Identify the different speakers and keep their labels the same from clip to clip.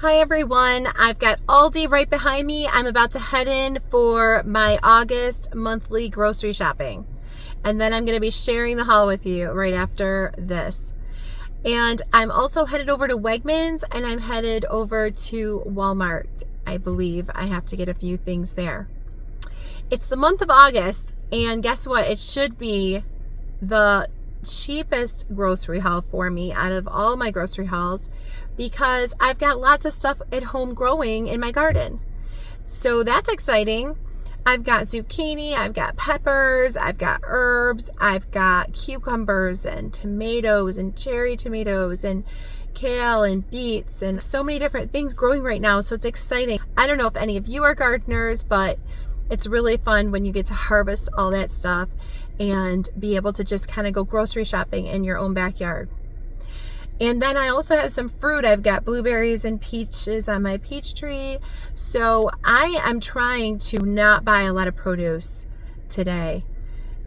Speaker 1: Hi everyone, I've got Aldi right behind me. I'm about to head in for my August monthly grocery shopping. And then I'm going to be sharing the haul with you right after this. And I'm also headed over to Wegmans and I'm headed over to Walmart. I believe I have to get a few things there. It's the month of August, and guess what? It should be the cheapest grocery haul for me out of all my grocery hauls because I've got lots of stuff at home growing in my garden. So that's exciting. I've got zucchini, I've got peppers, I've got herbs, I've got cucumbers and tomatoes and cherry tomatoes and kale and beets and so many different things growing right now. So it's exciting. I don't know if any of you are gardeners, but it's really fun when you get to harvest all that stuff and be able to just kind of go grocery shopping in your own backyard. And then I also have some fruit. I've got blueberries and peaches on my peach tree. So I am trying to not buy a lot of produce today.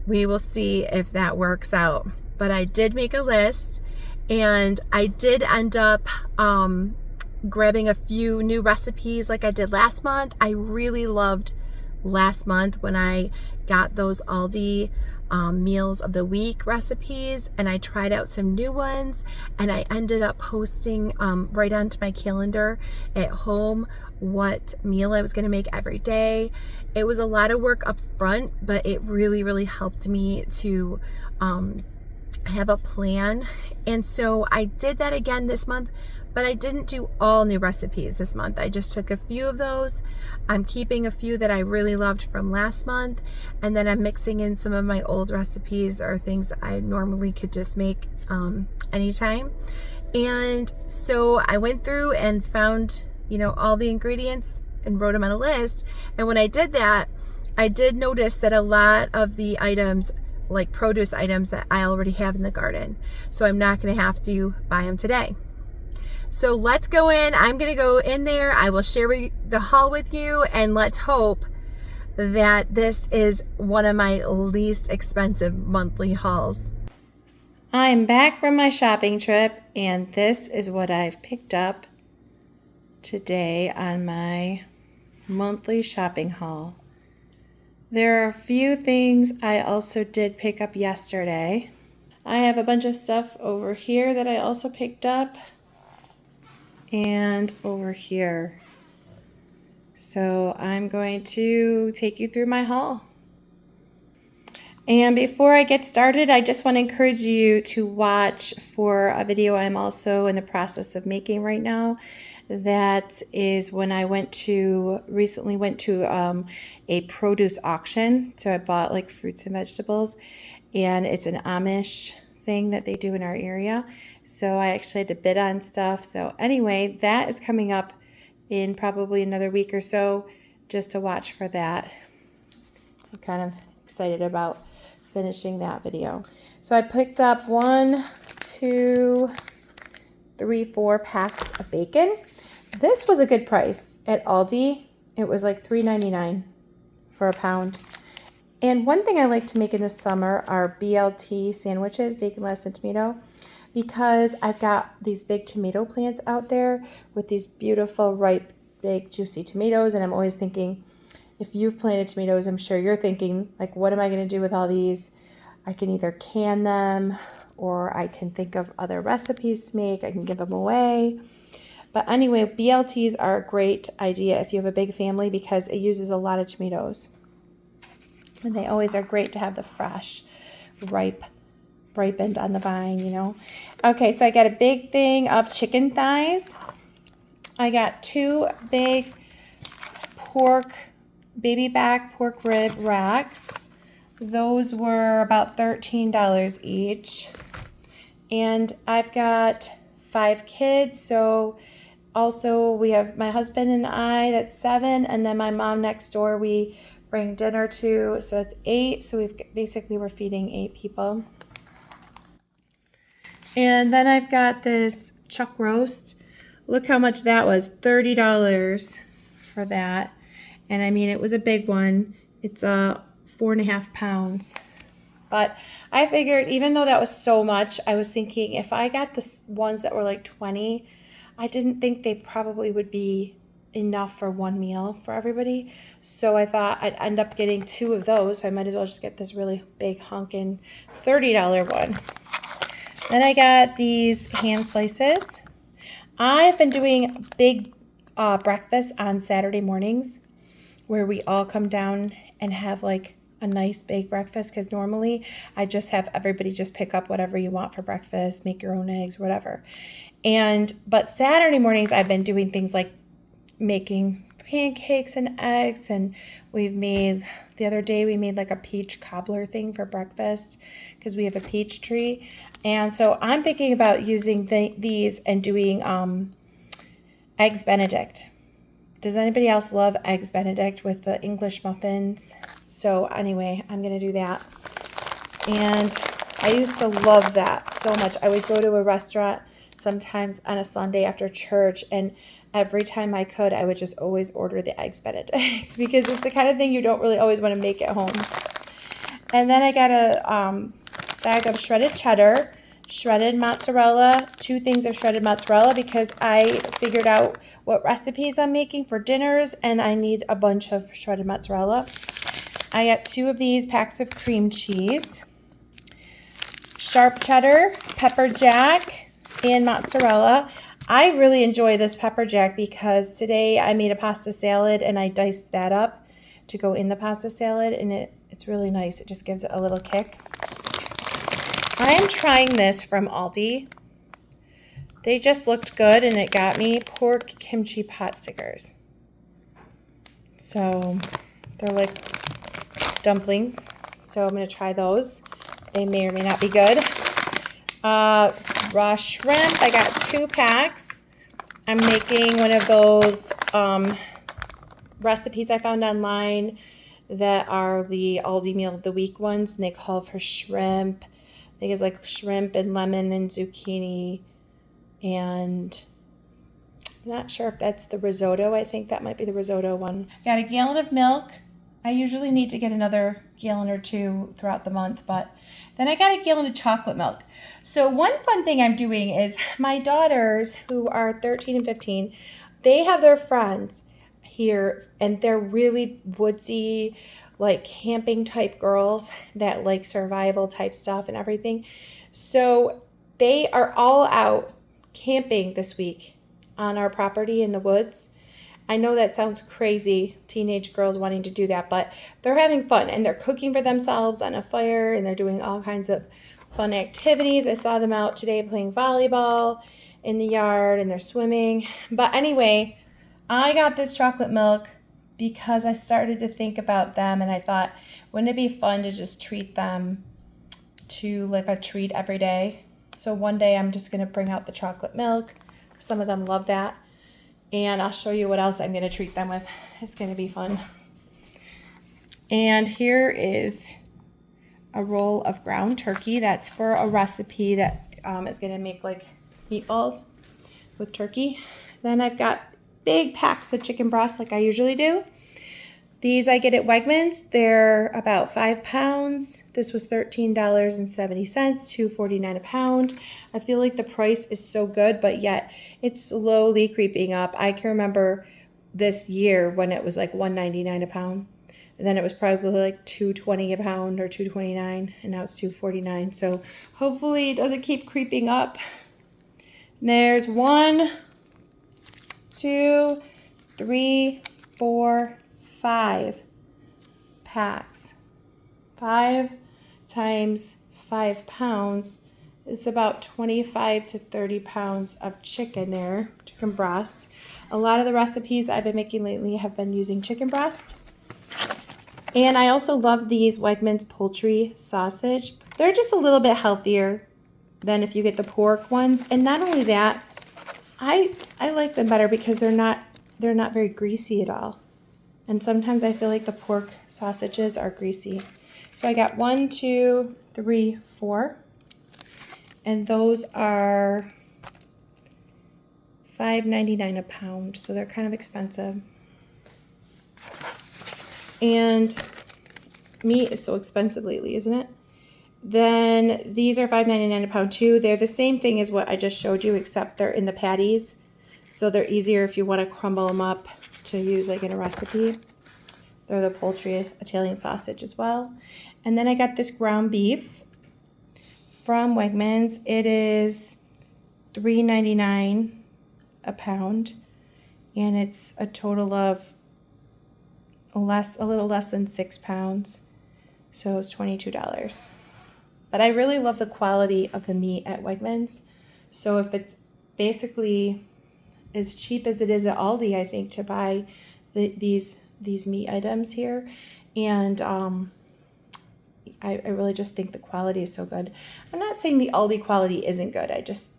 Speaker 1: We will see if that works out. But I did make a list, and I did end up grabbing a few new recipes like I did last month. I really loved last month when I got those Aldi meals of the week recipes, and I tried out some new ones, and I ended up posting right onto my calendar at home what meal I was going to make every day. It was a lot of work up front, but it really helped me to have a plan. And so I did that again this month, but I didn't do all new recipes this month. I just took a few of those. I'm keeping a few that I really loved from last month, and then I'm mixing in some of my old recipes or things I normally could just make anytime. And so I went through and found, all the ingredients and wrote them on a list. And when I did that, I did notice that a lot of the items, like produce items, that I already have in the garden. So I'm not going to have to buy them today. So let's go in. I'm going to go in there. I will share the haul with you, and let's hope that this is one of my least expensive monthly hauls. I'm back from my shopping trip, and this is what I've picked up today on my monthly shopping haul. There are a few things I also did pick up yesterday. I have a bunch of stuff over here that I also picked up, and over here. So I'm going to take you through my haul. And before I get started, I just want to encourage you to watch for a video I'm also in the process of making right now. That is when I recently went to a produce auction. So I bought like fruits and vegetables, and it's an Amish thing that they do in our area. So I actually had to bid on stuff. So anyway, that is coming up in probably another week or so, just to watch for that. I'm kind of excited about finishing that video. So I picked up 1, 2, 3, 4 packs of bacon. This was a good price at Aldi. It was like $3.99 for a pound. And one thing I like to make in the summer are BLT sandwiches, bacon, lettuce, and tomato, because I've got these big tomato plants out there with these beautiful, ripe, big, juicy tomatoes. And I'm always thinking, if you've planted tomatoes, I'm sure you're thinking, like, what am I going to do with all these? I can either can them, or I can think of other recipes to make. I can give them away. But anyway, BLTs are a great idea if you have a big family because it uses a lot of tomatoes. And they always are great to have the fresh, ripened on the vine, Okay, so I got a big thing of chicken thighs. I got 2 big baby back pork rib racks. Those were about $13 each. And I've got 5 kids, so also we have my husband and I, that's 7, and then my mom next door we bring dinner to, so it's 8. So we're feeding 8 people. And then I've got this chuck roast. Look how much that was, $30 for that. And I mean, it was a big one. It's 4.5 pounds. But I figured, even though that was so much, I was thinking if I got the ones that were like 20,
Speaker 2: I didn't think they probably would be enough for one meal for everybody. So I thought I'd end up getting 2 of those. So I might as well just get this really big honkin' $30 one. Then I got these ham slices. I've been doing big breakfast on Saturday mornings where we all come down and have like a nice big breakfast, because normally I just have everybody just pick up whatever you want for breakfast, make your own eggs, whatever. But Saturday mornings I've been doing things like making pancakes and eggs, and the other day we made like a peach cobbler thing for breakfast because we have a peach tree. And so I'm thinking about using these and doing eggs Benedict. Does anybody else love eggs Benedict with the English muffins? So anyway, I'm going to do that. And I used to love that so much. I would go to a restaurant sometimes on a Sunday after church, and every time I could, I would just always order the eggs Benedict because it's the kind of thing you don't really always want to make at home. And then I got a bag of shredded cheddar, shredded mozzarella, 2 things of shredded mozzarella because I figured out what recipes I'm making for dinners and I need a bunch of shredded mozzarella. I got 2 of these packs of cream cheese, sharp cheddar, pepper jack, and mozzarella. I really enjoy this pepper jack because today I made a pasta salad and I diced that up to go in the pasta salad, and it's really nice. It just gives it a little kick. I am trying this from Aldi. They just looked good and it got me pork kimchi pot stickers. So they're like dumplings. So I'm going to try those. They may or may not be good. Raw shrimp. I got 2 packs. I'm making one of those recipes I found online that are the Aldi Meal of the Week ones, and they call for shrimp. I think it's like shrimp and lemon and zucchini, and I'm not sure if that's the risotto. I think that might be the risotto one. Got a gallon of milk. I usually need to get another gallon or 2 throughout the month, but then I got a gallon of chocolate milk. So one fun thing I'm doing is my daughters, who are 13 and 15, they have their friends here, and they're really woodsy, like camping type girls that like survival type stuff and everything. So they are all out camping this week on our property in the woods. I know that sounds crazy, teenage girls wanting to do that, but they're having fun and they're cooking for themselves on a fire and they're doing all kinds of fun activities. I saw them out today playing volleyball in the yard and they're swimming. But anyway, I got this chocolate milk because I started to think about them and I thought, wouldn't it be fun to just treat them to like a treat every day? So one day I'm just going to bring out the chocolate milk. Some of them love that. And I'll show you what else I'm going to treat them with. It's going to be fun. And here is a roll of ground turkey. That's for a recipe that is going to make like meatballs with turkey. Then I've got big packs of chicken breasts like I usually do. These I get at Wegmans. They're about 5 pounds. This was $13.70, $2.49 a pound. I feel like the price is so good, but yet it's slowly creeping up. I can remember this year when it was like $1.99 a pound. And then it was probably like $2.20 a pound or $2.29, and now it's $2.49. So hopefully it doesn't keep creeping up. There's 1, 2, 3, 4, 5 packs. 5 times 5 pounds is about 25 to 30 pounds of chicken there, chicken breast. A lot of the recipes I've been making lately have been using chicken breast. And I also love these Wegmans poultry sausage. They're just a little bit healthier than if you get the pork ones. And not only that, I like them better because they're not very greasy at all. And sometimes I feel like the pork sausages are greasy. So I got 1, 2, 3, 4. And those are $5.99 a pound. So they're kind of expensive. And meat is so expensive lately, isn't it? Then these are $5.99 a pound too. They're the same thing as what I just showed you, except they're in the patties. So they're easier if you want to crumble them up to use like in a recipe. They're the poultry Italian sausage as well. And then I got this ground beef from Wegmans. It is $3.99 a pound, and it's a total of a little less than 6 pounds. So it's $22. But I really love the quality of the meat at Wegmans. So if it's basically as cheap as it is at Aldi, I think, to buy these meat items here. And I really just think the quality is so good. I'm not saying the Aldi quality isn't good. I just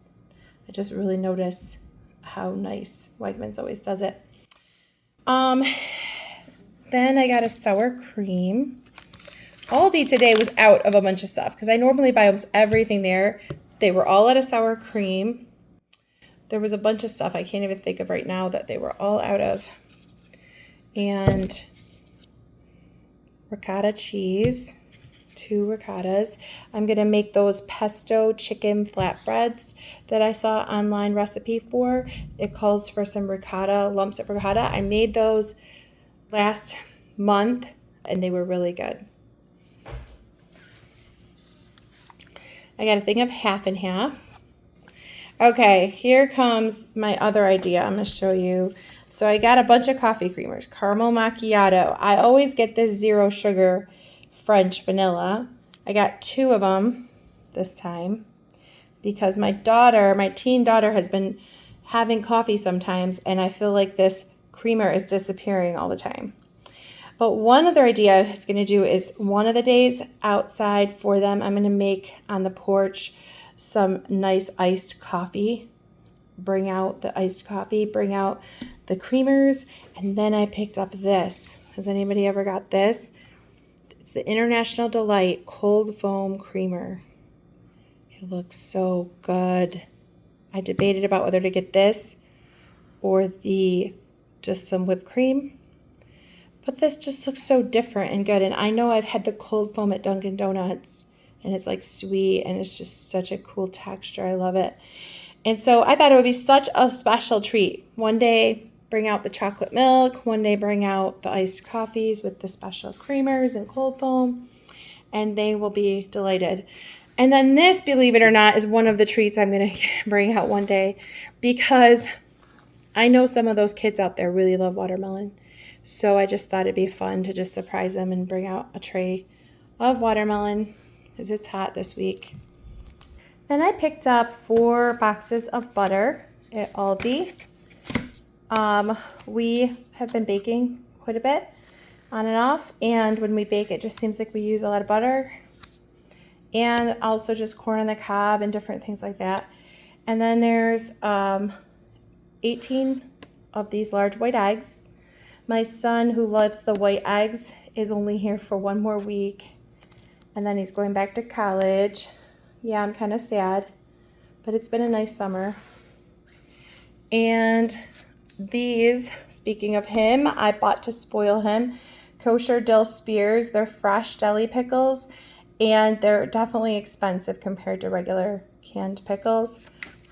Speaker 2: really notice how nice Wegmans always does it. Then I got a sour cream. Aldi today was out of a bunch of stuff because I normally buy almost everything there. They were all out of sour cream. There was a bunch of stuff I can't even think of right now that they were all out of. And ricotta cheese, 2 ricottas. I'm going to make those pesto chicken flatbreads that I saw online recipe for. It calls for some ricotta, lumps of ricotta. I made those last month and they were really good. I got a thing of half and half. Okay, here comes my other idea I'm going to show you. So I got a bunch of coffee creamers. Caramel macchiato. I always get this 0 sugar French vanilla. I got 2 of them this time because my teen daughter has been having coffee sometimes, and I feel like this creamer is disappearing all the time. But one other idea I was going to do is one of the days outside for them, I'm going to make on the porch some nice iced coffee. Bring out the iced coffee, bring out the creamers, and then I picked up this. Has anybody ever got this? It's the International Delight Cold Foam Creamer. It looks so good. I debated about whether to get this or just some whipped cream. But this just looks so different and good. And I know I've had the cold foam at Dunkin' Donuts, and it's like sweet, and it's just such a cool texture. I love it. And so I thought it would be such a special treat. One day, bring out the chocolate milk. One day, bring out the iced coffees with the special creamers and cold foam, and they will be delighted. And then this, believe it or not, is one of the treats I'm going to bring out one day because I know some of those kids out there really love watermelon. So I just thought it'd be fun to just surprise them and bring out a tray of watermelon because it's hot this week. Then I picked up 4 boxes of butter at Aldi. We have been baking quite a bit on and off, and when we bake it just seems like we use a lot of butter, and also just corn on the cob and different things like that. And then there's 18 of these large white eggs. My son, who loves the white eggs, is only here for 1 more week, and then he's going back to college. Yeah, I'm kind of sad, but it's been a nice summer. And these, speaking of him, I bought to spoil him, kosher dill spears. They're fresh deli pickles, and they're definitely expensive compared to regular canned pickles.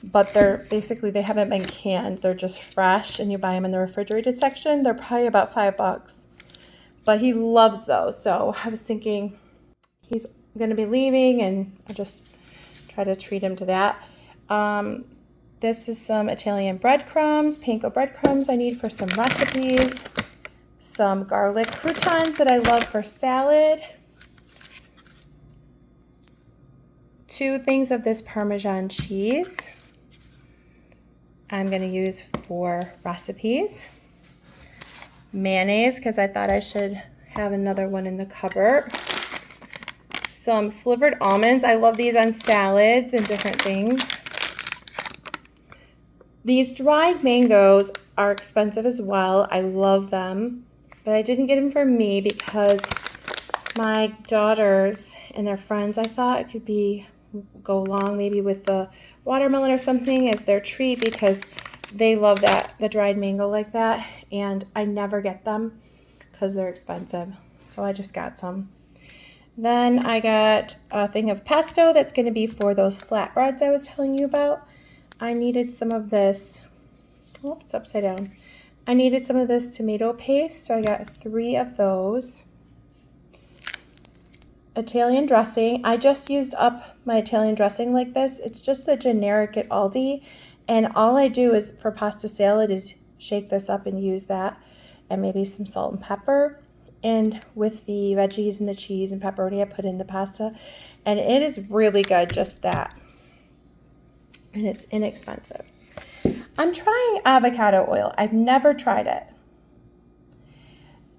Speaker 2: But they haven't been canned. They're just fresh, and you buy them in the refrigerated section. They're probably about $5. But he loves those, so I was thinking he's going to be leaving, and I'll just try to treat him to that. This is some Italian breadcrumbs, panko breadcrumbs I need for some recipes. Some garlic croutons that I love for salad. 2 things of this Parmesan cheese I'm going to use for recipes. Mayonnaise, because I thought I should have another one in the cupboard. Some slivered almonds. I love these on salads and different things. These dried mangoes are expensive as well. I love them, but I didn't get them for me because my daughters and their friends, I thought it could go along maybe with the watermelon or something as their treat because they love the dried mango like that, and I never get them because they're expensive. So I just got some. Then I got a thing of pesto that's going to be for those flatbreads I was telling you about. I needed some of this Oh, it's upside down. I needed some of this tomato paste, so I got 3 of those. Italian dressing. I just used up my Italian dressing like this. It's just the generic at Aldi. And all I do is for pasta salad is shake this up and use that. And maybe some salt and pepper. And with the veggies and the cheese and pepperoni, I put in the pasta. And it is really good, just that. And it's inexpensive. I'm trying avocado oil. I've never tried it.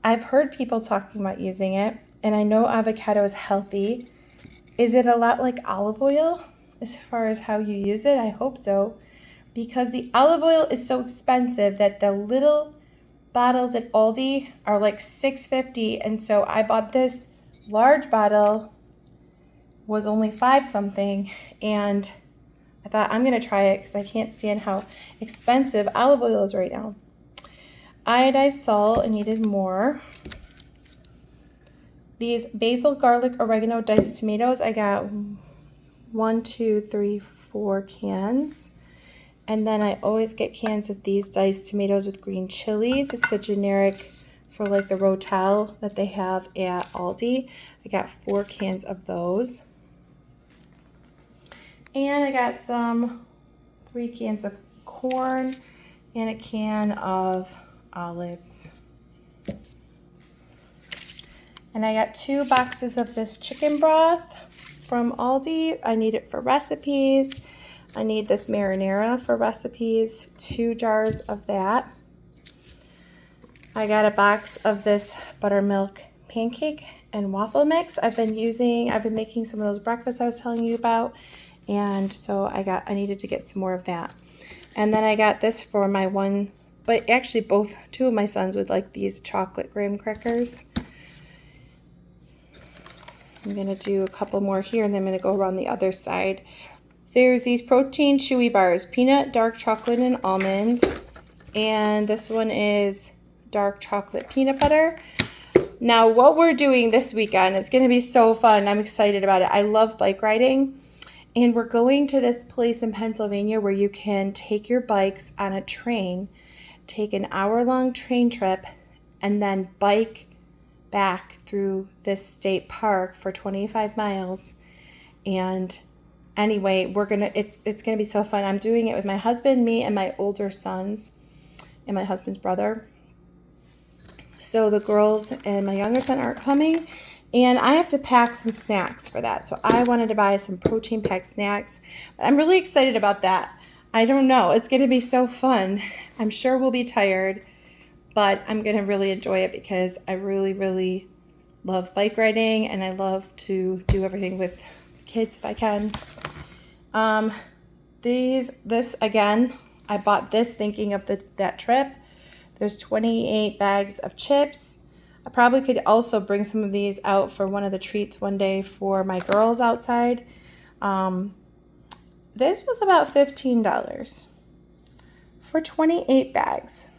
Speaker 2: I've heard people talking about using it, and I know avocado is healthy. Is it a lot like olive oil as far as how you use it? I hope so, because the olive oil is so expensive that the little bottles at Aldi are like $6.50, and so I bought this large bottle, was only 5 something, and I thought I'm going to try it because I can't stand how expensive olive oil is right now. Iodized salt, I needed more. These basil, garlic, oregano, diced tomatoes, I got 1, 2, 3, 4 cans. And then I always get cans of these diced tomatoes with green chilies. It's the generic for like the Rotel that they have at Aldi. I got 4 cans of those. And I got 3 cans of corn and a can of olives. And I got 2 boxes of this chicken broth from Aldi. I need it for recipes. I need this marinara for recipes, 2 jars of that. I got a box of this buttermilk pancake and waffle mix. I've been making some of those breakfasts I was telling you about. And so I needed to get some more of that. And then I got this for my one, but actually 2 of my sons would like these chocolate graham crackers. I'm going to do a couple more here, and then I'm going to go around the other side. There's these protein chewy bars, peanut, dark chocolate, and almond. And this one is dark chocolate peanut butter. Now, what we're doing this weekend is going to be so fun. I'm excited about it. I love bike riding. And we're going to this place in Pennsylvania where you can take your bikes on a train, take an hour-long train trip, and then bike back through this state park for 25 miles. And anyway, it's gonna be so fun. I'm doing it with my husband, me, and my older sons, and my husband's brother. So the girls and my younger son aren't coming. And I have to pack some snacks for that. So I wanted to buy some protein-packed snacks. But I'm really excited about that. I don't know. It's going to be so fun. I'm sure we'll be tired. But I'm going to really enjoy it because I really, really love bike riding. And I love to do everything with kids if I can. This again, I bought this thinking of that trip. There's 28 bags of chips. I probably could also bring some of these out for one of the treats one day for my girls outside. This was about $15 for 28 bags.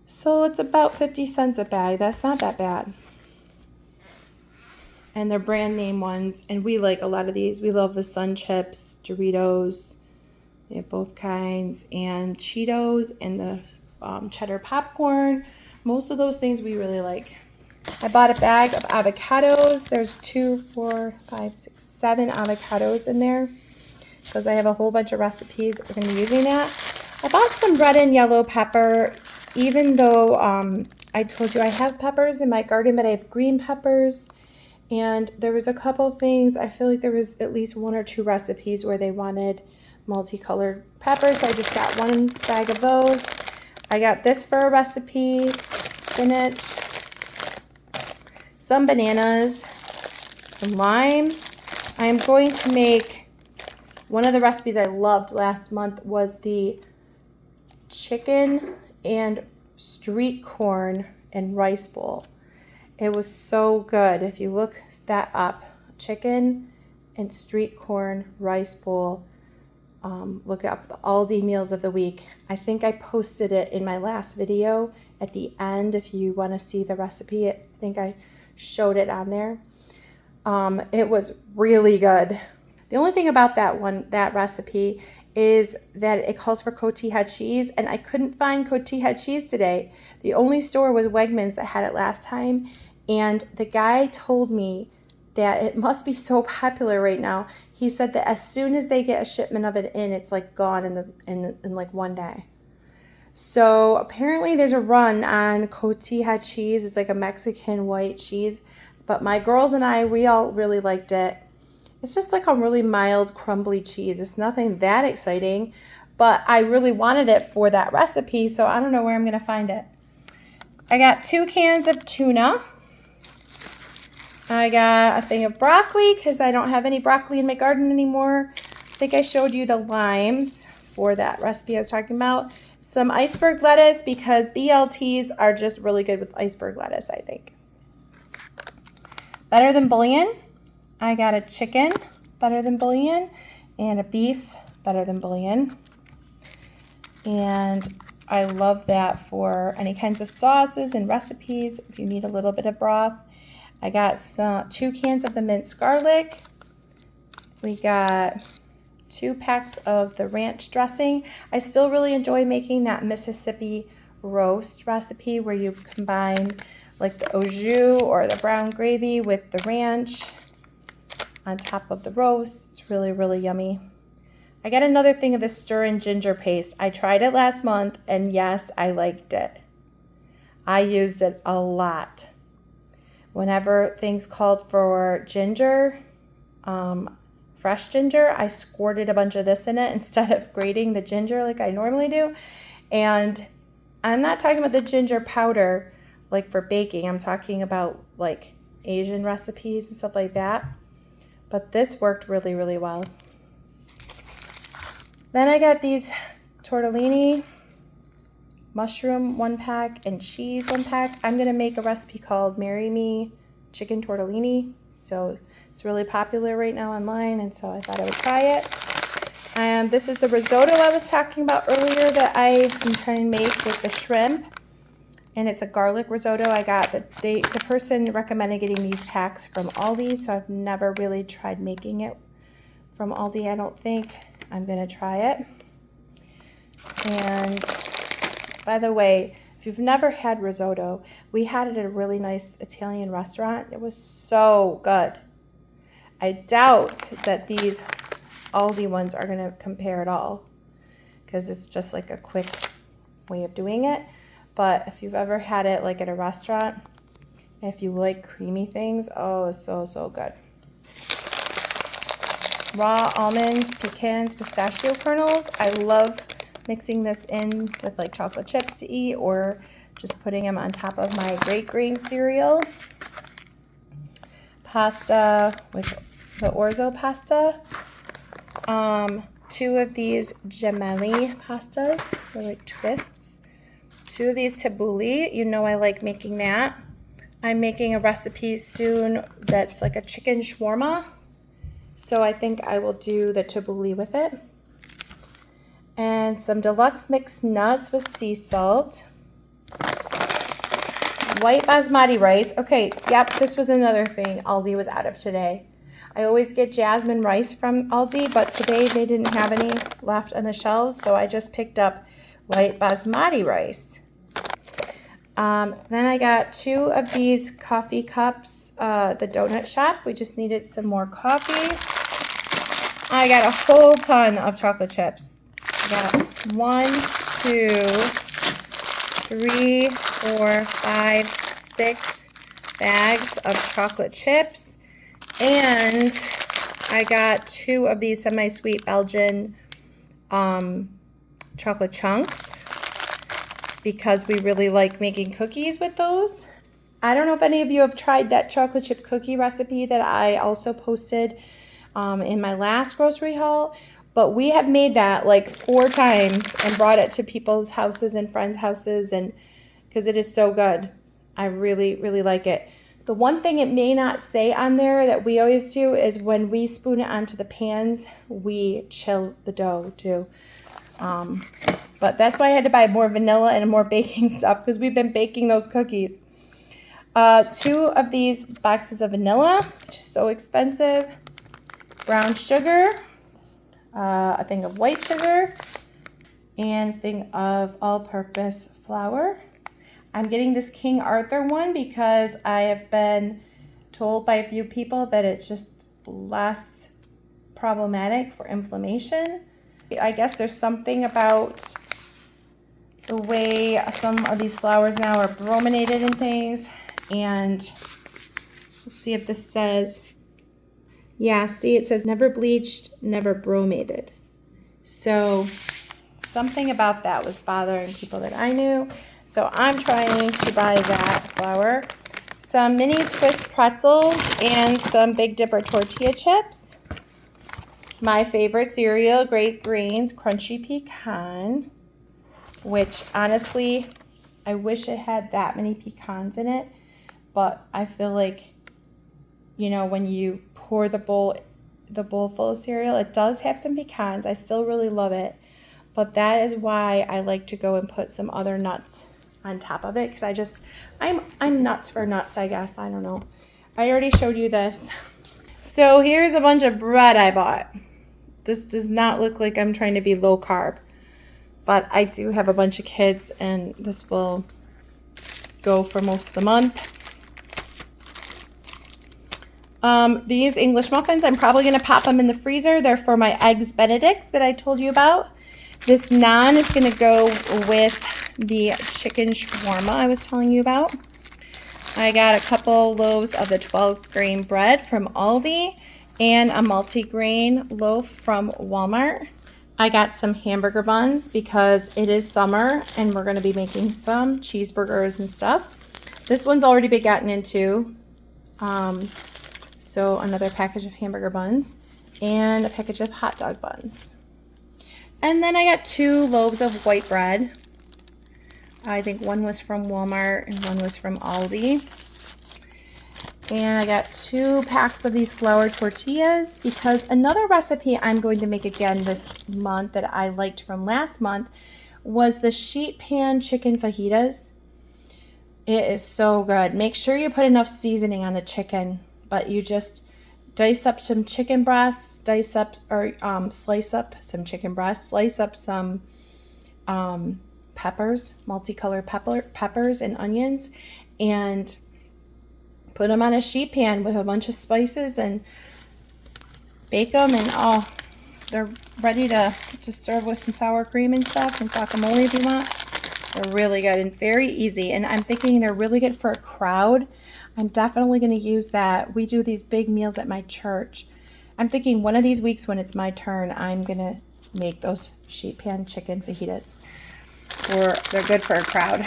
Speaker 2: So it's about 50 cents a bag. That's not that bad. And they're brand name ones. And we like a lot of these. We love the Sun Chips, Doritos. They have both kinds. And Cheetos and the cheddar popcorn. Most of those things we really like. I bought a bag of avocados. There's 2, 4, 5, 6, 7 avocados in there because I have a whole bunch of recipes that we're going to be using that. I bought some red and yellow pepper, even though I told you I have peppers in my garden, but I have green peppers. And there was a couple things. I feel like there was at least 1 or 2 recipes where they wanted multicolored peppers. So I just got 1 bag of those. I got this for a recipe, spinach, some bananas, some limes. I am going to make, one of the recipes I loved last month was the chicken and street corn and rice bowl. It was so good. If you look that up, chicken and street corn rice bowl. Look up the Aldi meals of the week. I think I posted it in my last video at the end. If you want to see the recipe, I think I showed it on there. It was really good. The only thing about that recipe is that it calls for cotija cheese, and I couldn't find cotija cheese today. The only store was Wegmans that had it last time, and the guy told me that it must be so popular right now. He said that as soon as they get a shipment of it in, it's like gone in like one day. So apparently there's a run on cotija cheese. It's like a Mexican white cheese, but my girls and I, we all really liked it. It's just like a really mild, crumbly cheese. It's nothing that exciting, but I really wanted it for that recipe, so I don't know where I'm going to find it. I got 2 cans of tuna. I got a thing of broccoli because I don't have any broccoli in my garden anymore. I think I showed you the limes for that recipe I was talking about. Some iceberg lettuce because BLTs are just really good with iceberg lettuce, I think. Better Than Bouillon. I got a chicken, Better Than Bouillon, and a beef, Better Than Bouillon. And I love that for any kinds of sauces and recipes if you need a little bit of broth. I got 2 cans of the minced garlic. We got 2 packs of the ranch dressing. I still really enjoy making that Mississippi roast recipe where you combine like the au jus or the brown gravy with the ranch on top of the roast. It's really, really yummy. I got another thing of the stir-in ginger paste. I tried it last month, and yes, I liked it. I used it a lot. Whenever things called for ginger, fresh ginger, I squirted a bunch of this in it instead of grating the ginger like I normally do. And I'm not talking about the ginger powder like for baking. I'm talking about like Asian recipes and stuff like that. But this worked really, really well. Then I got these tortellini, mushroom 1 pack, and cheese 1 pack. I'm going to make a recipe called Marry Me Chicken Tortellini. So it's really popular right now online, and so I thought I would try it. This is the risotto I was talking about earlier that I am trying to make with the shrimp. And it's a garlic risotto. I got the person recommended getting these packs from Aldi, so I've never really tried making it from Aldi, I don't think. I'm going to try it. And by the way, if you've never had risotto, we had it at a really nice Italian restaurant. It was so good. I doubt that these Aldi ones are going to compare at all because it's just like a quick way of doing it. But if you've ever had it like at a restaurant, and if you like creamy things, oh, it's so, so good. Raw almonds, pecans, pistachio kernels. I love mixing this in with like chocolate chips to eat or just putting them on top of my great green cereal. Pasta with the orzo pasta. 2 of these gemelli pastas, they're like twists. 2 of these tabbouleh, you know I like making that. I'm making a recipe soon that's like a chicken shawarma. So I think I will do the tabbouleh with it. And some deluxe mixed nuts with sea salt. White basmati rice. Okay, yep, this was another thing Aldi was out of today. I always get jasmine rice from Aldi, but today they didn't have any left on the shelves, so I just picked up white basmati rice. Then I got 2 of these coffee cups, the donut shop. We just needed some more coffee. I got a whole ton of chocolate chips. I got 1, 2, 3, 4, 5, 6 bags of chocolate chips. And I got 2 of these semi-sweet Belgian chocolate chunks because we really like making cookies with those. I don't know if any of you have tried that chocolate chip cookie recipe that I also posted in my last grocery haul, but we have made that like 4 times and brought it to people's houses and friends' houses, and because it is so good. I really, really like it. The one thing it may not say on there that we always do is when we spoon it onto the pans, we chill the dough too. But that's why I had to buy more vanilla and more baking stuff because we've been baking those cookies. 2 of these boxes of vanilla, which is so expensive. Brown sugar, a thing of white sugar, and a thing of all-purpose flour. I'm getting this King Arthur one because I have been told by a few people that it's just less problematic for inflammation. I guess there's something about the way some of these flours now are brominated and things. And let's see if this says, yeah, see, it says never bleached, never bromated. So something about that was bothering people that I knew. So I'm trying to buy that flour. Some mini twist pretzels and some Big Dipper tortilla chips. My favorite cereal, Great Greens Crunchy Pecan, which honestly, I wish it had that many pecans in it, but I feel like, you know, when you pour the bowl full of cereal, it does have some pecans. I still really love it, but that is why I like to go and put some other nuts on top of it, because I'm nuts for nuts, I guess. I don't know. I already showed you this. So here's a bunch of bread I bought. This does not look like I'm trying to be low carb, but I do have a bunch of kids and this will go for most of the month. These English muffins, I'm probably going to pop them in the freezer. They're for my Eggs Benedict that I told you about. This naan is going to go with the chicken shawarma I was telling you about. I got a couple loaves of the 12-grain bread from Aldi and a multi-grain loaf from Walmart. I got some hamburger buns because it is summer and we're going to be making some cheeseburgers and stuff. This one's already been gotten into. So another package of hamburger buns and a package of hot dog buns. And then I got 2 loaves of white bread. I think one was from Walmart and one was from Aldi. And I got 2 packs of these flour tortillas because another recipe I'm going to make again this month that I liked from last month was the sheet pan chicken fajitas. It is so good. Make sure you put enough seasoning on the chicken, but you just dice up some chicken breasts, slice up some chicken breasts, slice up some peppers, multicolored peppers and onions, and put them on a sheet pan with a bunch of spices and bake them, and oh, they're ready to serve with some sour cream and stuff and guacamole if you want. They're really good and very easy, and I'm thinking they're really good for a crowd. I'm definitely going to use that. We do these big meals at my church. I'm thinking one of these weeks when it's my turn, I'm going to make those sheet pan chicken fajitas. They're good for a crowd.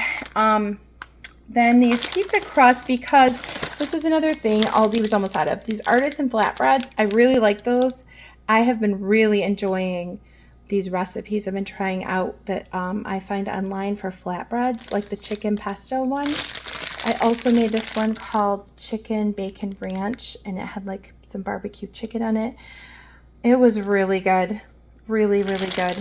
Speaker 2: Then these pizza crusts, because this was another thing Aldi was almost out of. These artisan flatbreads, I really like those. I have been really enjoying these recipes I've been trying out that I find online for flatbreads, like the chicken pesto one. I also made this one called chicken bacon ranch, and it had like some barbecue chicken on it. It was really good. Really, really good.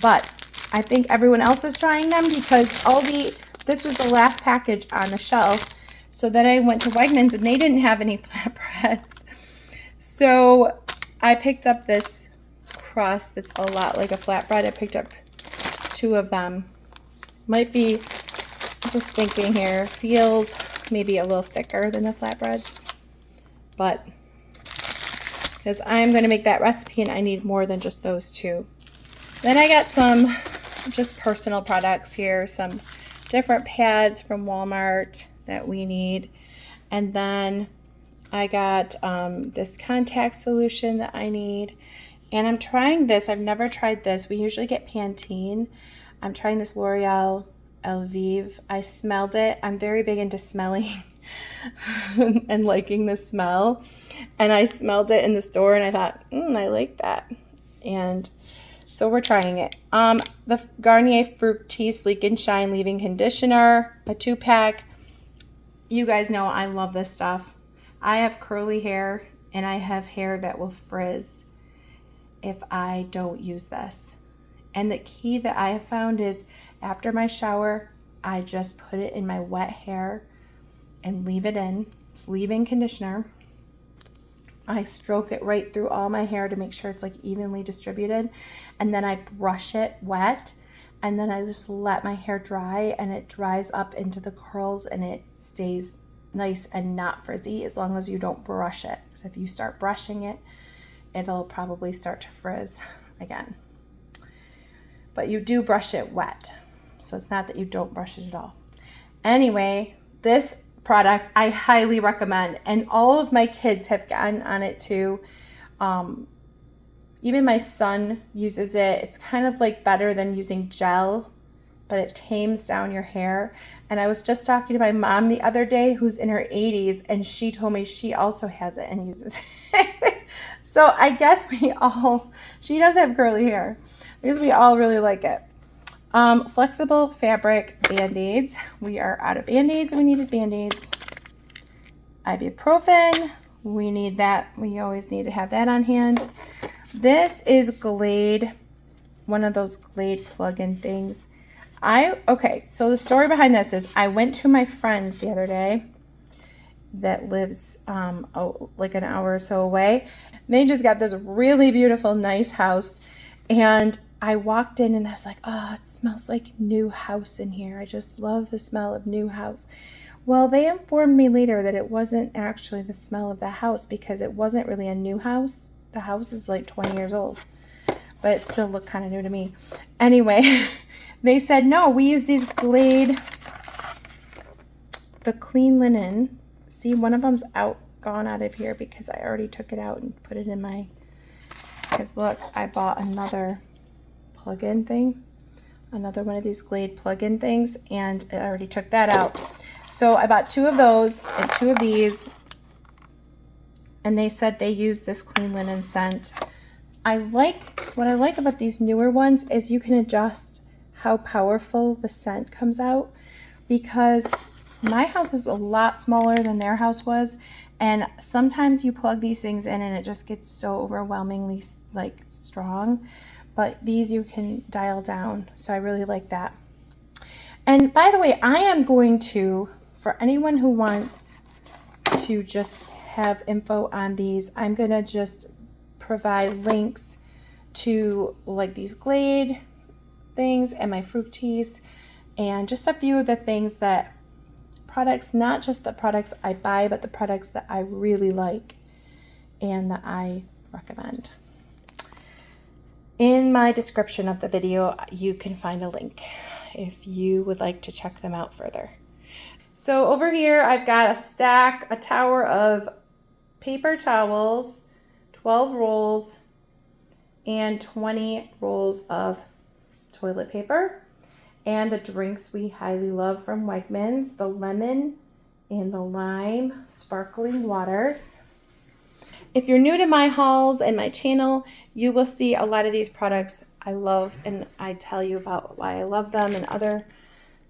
Speaker 2: But I think everyone else is trying them because Aldi, this was the last package on the shelf. So then I went to Wegmans and they didn't have any flatbreads. So I picked up this crust that's a lot like a flatbread. I picked up 2 of them. Might be, just thinking here, feels maybe a little thicker than the flatbreads. But because I'm going to make that recipe and I need more than just those 2. Then I got some just personal products here, some different pads from Walmart that we need. And then I got this contact solution that I need. And I'm trying this. I've never tried this. We usually get Pantene. I'm trying this L'Oreal Elvive. I smelled it. I'm very big into smelling and liking the smell. And I smelled it in the store and I thought, I like that. And so we're trying it. The Garnier Fructis Sleek and Shine Leave-In Conditioner, a 2-pack. You guys know I love this stuff. I have curly hair and I have hair that will frizz if I don't use this. And the key that I have found is after my shower, I just put it in my wet hair and leave it in. It's leave-in conditioner I stroke it right through all my hair to make sure it's like evenly distributed. And then I brush it wet. And then I just let my hair dry, and it dries up into the curls, and it stays nice and not frizzy as long as you don't brush it. Because if you start brushing it, it'll probably start to frizz again. But you do brush it wet. So it's not that you don't brush it at all. Anyway, this product I highly recommend, and all of my kids have gotten on it too. Even my son uses it. It's kind of like better than using gel, but it tames down your hair. And I was just talking to my mom the other day, who's in her 80s, and she told me she also has it and uses it. So I guess she does have curly hair, because we all really like it. Flexible fabric Band-Aids. We are out of Band-Aids, and we needed Band-Aids. Ibuprofen. We need that. We always need to have that on hand. This is Glade, one of those Glade plug-in things. Okay, so the story behind this is I went to my friend's the other day that lives like an hour or so away. They just got this really beautiful, nice house, and I walked in and I was like, oh, it smells like new house in here. I just love the smell of new house. Well, they informed me later that it wasn't actually the smell of the house, because it wasn't really a new house. The house is like 20 years old, but it still looked kind of new to me. Anyway, they said, no, we use these Glade, the clean linen. See, one of them's gone out of here because I already took it out and put it in my, because look, I bought another plug-in thing, another one of these Glade plug-in things, and I already took that out. So I bought 2 of those and 2 of these, and they said they use this clean linen scent. What I like about these newer ones is you can adjust how powerful the scent comes out, because my house is a lot smaller than their house was, and sometimes you plug these things in and it just gets so overwhelmingly like strong, but these you can dial down. So I really like that. And by the way, I am going to, for anyone who wants to just have info on these, I'm going to just provide links to like these Glade things and my Fructis, and just a few of the things that products, not just the products I buy, but the products that I really like and that I recommend. In my description of the video, you can find a link if you would like to check them out further. So over here, I've got a tower of paper towels, 12 rolls, and 20 rolls of toilet paper. And the drinks we highly love from Wegmans, the lemon and the lime sparkling waters. If you're new to my hauls and my channel, you will see a lot of these products I love, and I tell you about why I love them in other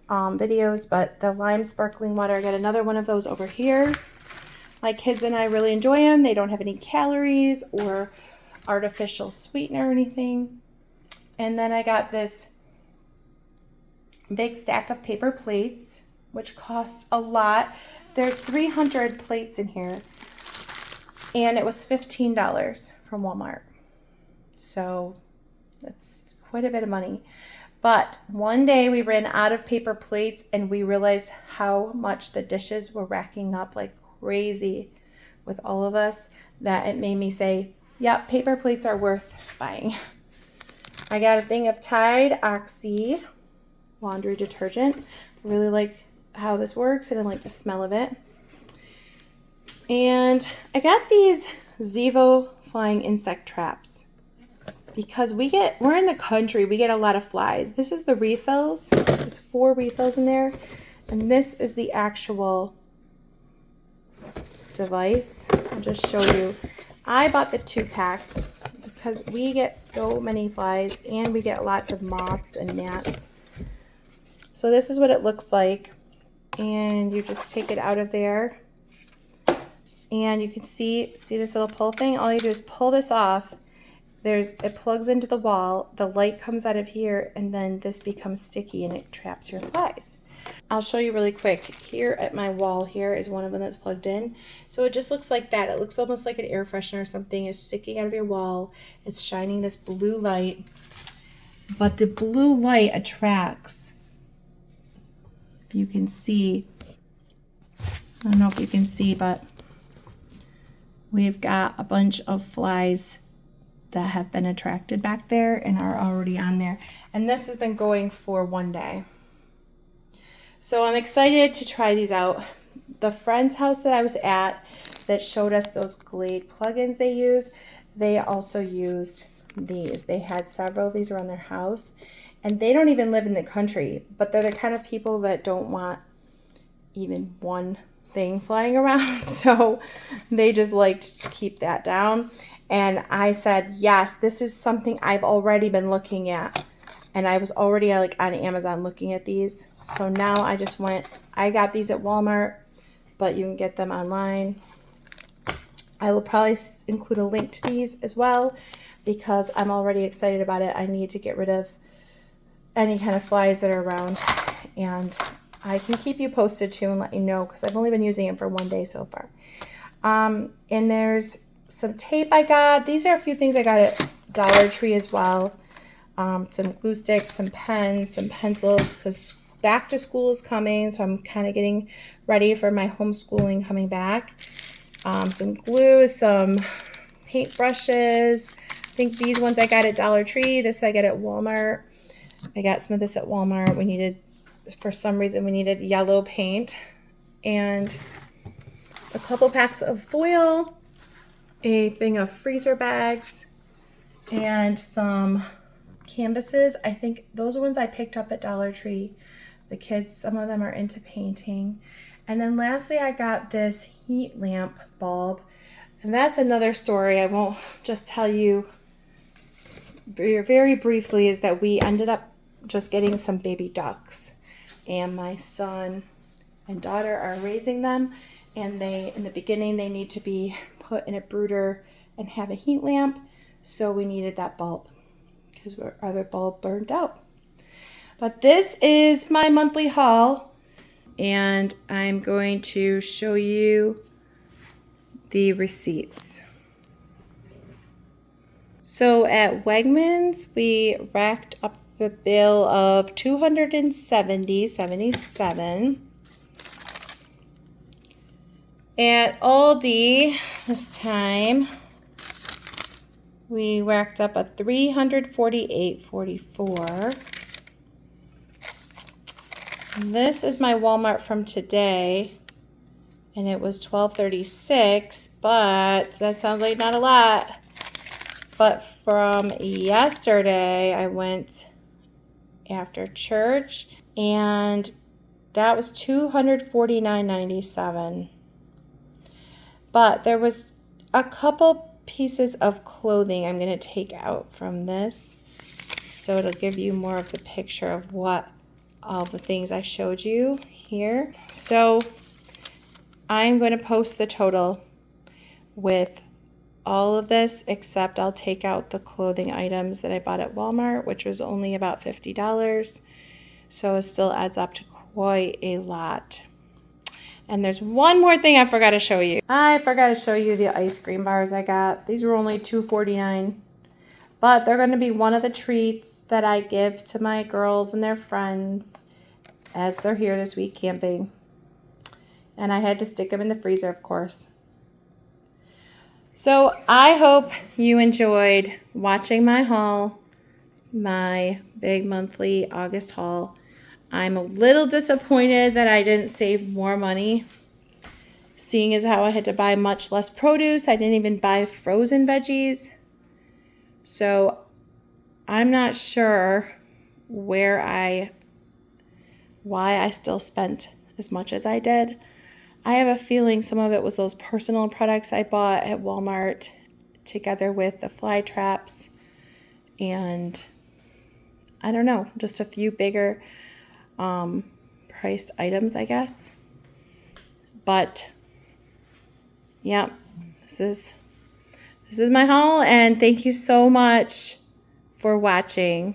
Speaker 2: videos. But the lime sparkling water, I got another one of those over here. My kids and I really enjoy them. They don't have any calories or artificial sweetener or anything. And then I got this big stack of paper plates, which costs a lot. There's 300 plates in here, and it was $15 from Walmart. So that's quite a bit of money. But one day we ran out of paper plates, and we realized how much the dishes were racking up like crazy with all of us, that it made me say, yep, paper plates are worth buying. I got a thing of Tide Oxy laundry detergent. I really like how this works, and I like the smell of it. And I got these Zevo flying insect traps, because we're in the country, we get a lot of flies. This is the refills. There's 4 refills in there, and this is the actual device. I'll just show you. I bought the 2-pack because we get so many flies, and we get lots of moths and gnats. So this is what it looks like, and you just take it out of there, and you can see this little pull thing. All you do is pull this off. It plugs into the wall, the light comes out of here, and then this becomes sticky and it traps your flies. I'll show you really quick. Here at my wall here is one of them that's plugged in. So it just looks like that. It looks almost like an air freshener or something. It's sticking out of your wall. It's shining this blue light. But the blue light attracts, if you can see, I don't know if you can see, but we've got a bunch of flies that have been attracted back there and are already on there. And this has been going for 1 day. So I'm excited to try these out. The friend's house that I was at that showed us those Glade plugins they use, they also used these. They had several of these around their house, and they don't even live in the country, but they're the kind of people that don't want even one thing flying around. So they just liked to keep that down. And I said, yes, this is something I've already been looking at. And I was already like on Amazon looking at these. So now I got these at Walmart, but you can get them online. I will probably include a link to these as well because I'm already excited about it. I need to get rid of any kind of flies that are around, and I can keep you posted too and let you know because I've only been using it for 1 day so far. And there's some tape I got. These are a few things I got at Dollar Tree as well. Some glue sticks, some pens, some pencils, because back to school is coming, so I'm kind of getting ready for my homeschooling coming back. Some glue, some paint brushes. I think these ones I got at Dollar Tree. This I got at Walmart. I got some of this at Walmart. For some reason, we needed yellow paint. And a couple packs of foil, a thing of freezer bags, and some canvases. I think those are ones I picked up at Dollar Tree. The kids, some of them are into painting. And then lastly, I got this heat lamp bulb. And that's another story. I won't just tell you very briefly, is that we ended up just getting some baby ducks. And my son and daughter are raising them. And in the beginning, they need to be put in a brooder and have a heat lamp. So we needed that bulb because our other bulb burned out. But this is my monthly haul, and I'm going to show you the receipts. So at Wegmans, we racked up a bill of $277. At Aldi this time, we racked up a $348.44. This is my Walmart from today, and it was $12.36, but that sounds like not a lot. But from yesterday, I went after church, and that was $249.97. But there was a couple pieces of clothing I'm going to take out from this, so it'll give you more of the picture of what all the things I showed you here. So I'm going to post the total with all of this, except I'll take out the clothing items that I bought at Walmart, which was only about $50. So it still adds up to quite a lot. And there's one more thing I forgot to show you. I forgot to show you the ice cream bars I got. These were only $2.49. But they're going to be one of the treats that I give to my girls and their friends as they're here this week camping. And I had to stick them in the freezer, of course. So I hope you enjoyed watching my haul, my big monthly August haul. I'm a little disappointed that I didn't save more money, seeing as how I had to buy much less produce. I didn't even buy frozen veggies. So I'm not sure why I still spent as much as I did. I have a feeling some of it was those personal products I bought at Walmart together with the fly traps and I don't know, just a few bigger priced items, I guess. But yeah, this is my haul, and thank you so much for watching.